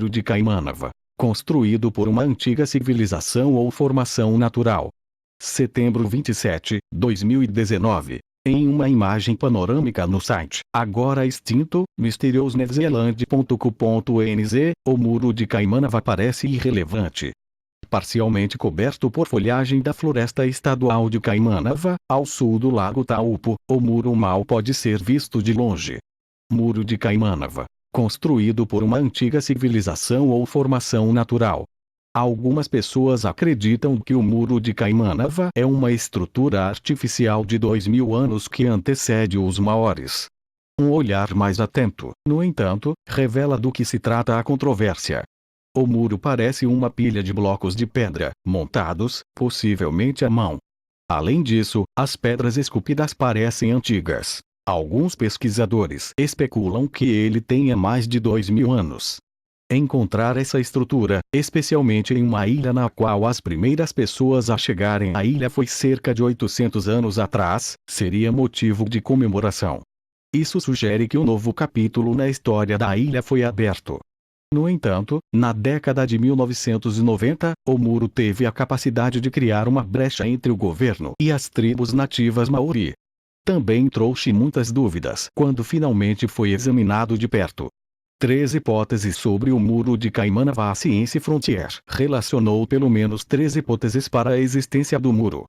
Muro de Caimanava, construído por uma antiga civilização ou formação natural. Setembro 27, 2019. Em uma imagem panorâmica no site, agora extinto, mysteriousneverland.co.nz, o Muro de Caimanava parece irrelevante. Parcialmente coberto por folhagem da Floresta Estadual de Caimanava, ao sul do Lago Taupo, o muro mal pode ser visto de longe. Muro de Caimanava, construído por uma antiga civilização ou formação natural. Algumas pessoas acreditam que o Muro de Caimanava é uma estrutura artificial de 2000 anos que antecede os maores. Um olhar mais atento, no entanto, revela do que se trata a controvérsia. O muro parece uma pilha de blocos de pedra, montados, possivelmente à mão. Além disso, as pedras esculpidas parecem antigas. Alguns pesquisadores especulam que ele tenha mais de 2000 anos. Encontrar essa estrutura, especialmente em uma ilha na qual as primeiras pessoas a chegarem à ilha foi cerca de 800 anos atrás, seria motivo de comemoração. Isso sugere que um novo capítulo na história da ilha foi aberto. No entanto, na década de 1990, o muro teve a capacidade de criar uma brecha entre o governo e as tribos nativas Maori. Também trouxe muitas dúvidas quando finalmente foi examinado de perto. 3 hipóteses sobre o Muro de Caimanava. A Science Frontier relacionou pelo menos 3 hipóteses para a existência do muro.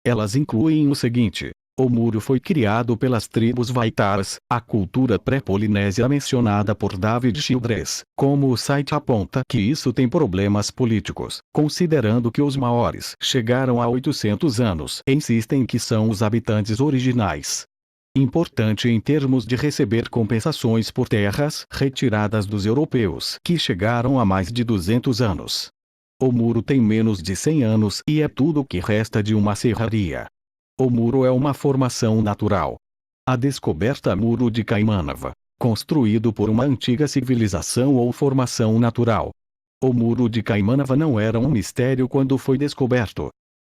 Elas incluem o seguinte: o muro foi criado pelas tribos Waitaras, a cultura pré-polinésia mencionada por David Childress, como o site aponta que isso tem problemas políticos, considerando que os maores chegaram há 800 anos. Insistem que são os habitantes originais. Importante em termos de receber compensações por terras retiradas dos europeus que chegaram há mais de 200 anos. O muro tem menos de 100 anos e é tudo o que resta de uma serraria. O muro é uma formação natural. A descoberta Muro de Caimanava, construído por uma antiga civilização ou formação natural. O Muro de Caimanava não era um mistério quando foi descoberto.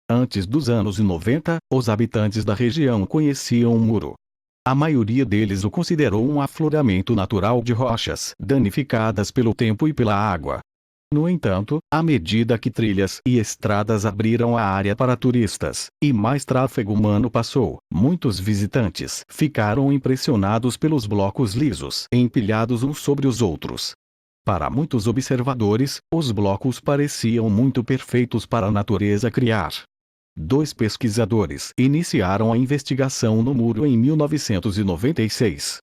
Antes dos anos 90, os habitantes da região conheciam o muro. A maioria deles o considerou um afloramento natural de rochas danificadas pelo tempo e pela água. No entanto, à medida que trilhas e estradas abriram a área para turistas, e mais tráfego humano passou, muitos visitantes ficaram impressionados pelos blocos lisos empilhados uns sobre os outros. Para muitos observadores, os blocos pareciam muito perfeitos para a natureza criar. 2 pesquisadores iniciaram a investigação no muro em 1996.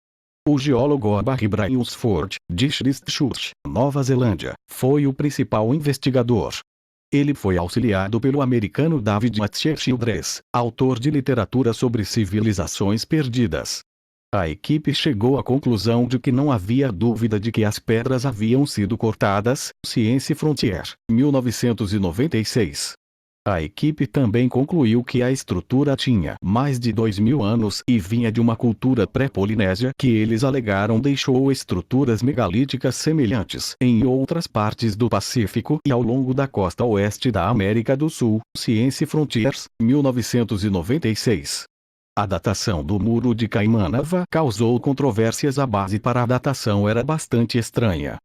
O geólogo Barry Brailsford, de Christchurch, Nova Zelândia, foi o principal investigador. Ele foi auxiliado pelo americano David Matthew Childress, autor de literatura sobre civilizações perdidas. A equipe chegou à conclusão de que não havia dúvida de que as pedras haviam sido cortadas. Science Frontier, 1996. A equipe também concluiu que a estrutura tinha mais de 2000 anos e vinha de uma cultura pré-polinésia que eles alegaram deixou estruturas megalíticas semelhantes em outras partes do Pacífico e ao longo da costa oeste da América do Sul. Science Frontiers, 1996. A datação do Muro de Caimanava causou controvérsias. A base para a datação era bastante estranha.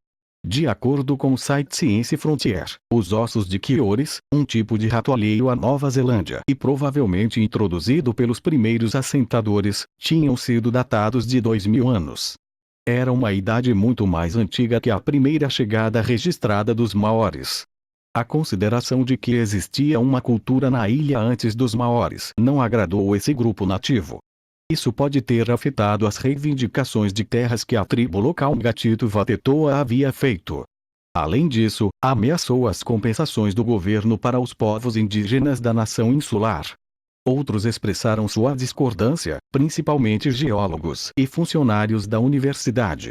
De acordo com o site Science Frontier, os ossos de Kiores, um tipo de rato alheio à Nova Zelândia e provavelmente introduzido pelos primeiros assentadores, tinham sido datados de 2000 anos. Era uma idade muito mais antiga que a primeira chegada registrada dos maores. A consideração de que existia uma cultura na ilha antes dos maores não agradou esse grupo nativo. Isso pode ter afetado as reivindicações de terras que a tribo local Ngatito Vatetoa havia feito. Além disso, ameaçou as compensações do governo para os povos indígenas da nação insular. Outros expressaram sua discordância, principalmente geólogos e funcionários da universidade.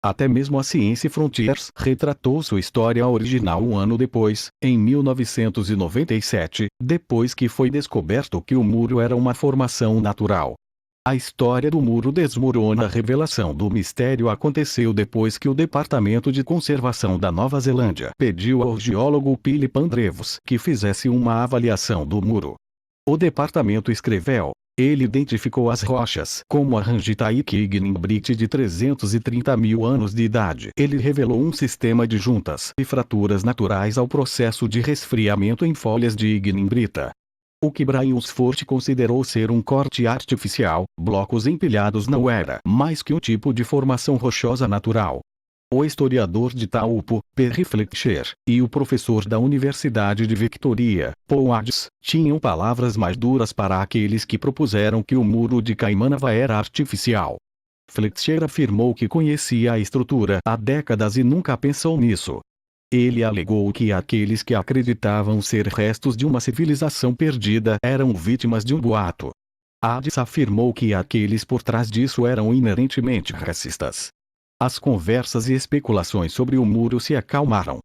Até mesmo a Science Frontiers retratou sua história original um ano depois, em 1997, depois que foi descoberto que o muro era uma formação natural. A história do muro desmorona. A revelação do mistério aconteceu depois que o Departamento de Conservação da Nova Zelândia pediu ao geólogo Philip Andrevos que fizesse uma avaliação do muro. O departamento escreveu: Ele identificou as rochas como a Rangitaiki Ignimbrite de 330 mil anos de idade. Ele revelou um sistema de juntas e fraturas naturais ao processo de resfriamento em folhas de Ignimbrita. O que Brailsford considerou ser um corte artificial, blocos empilhados não era mais que um tipo de formação rochosa natural. O historiador de Taupo, Perry Fletcher, e o professor da Universidade de Victoria, Paul Adams, tinham palavras mais duras para aqueles que propuseram que o muro de Caimanava era artificial. Fletcher afirmou que conhecia a estrutura há décadas e nunca pensou nisso. Ele alegou que aqueles que acreditavam ser restos de uma civilização perdida eram vítimas de um boato. Adams afirmou que aqueles por trás disso eram inerentemente racistas. As conversas e especulações sobre o muro se acalmaram.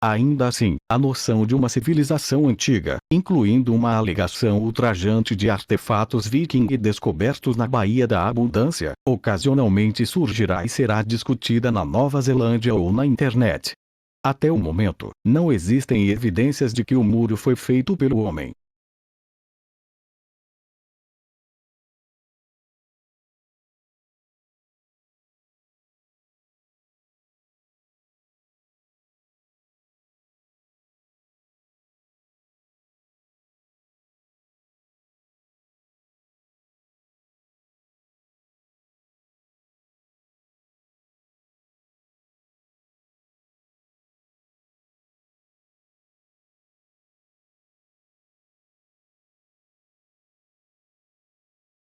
Ainda assim, a noção de uma civilização antiga, incluindo uma alegação ultrajante de artefatos viking descobertos na Baía da Abundância, ocasionalmente surgirá e será discutida na Nova Zelândia ou na internet. Até o momento, não existem evidências de que o muro foi feito pelo homem.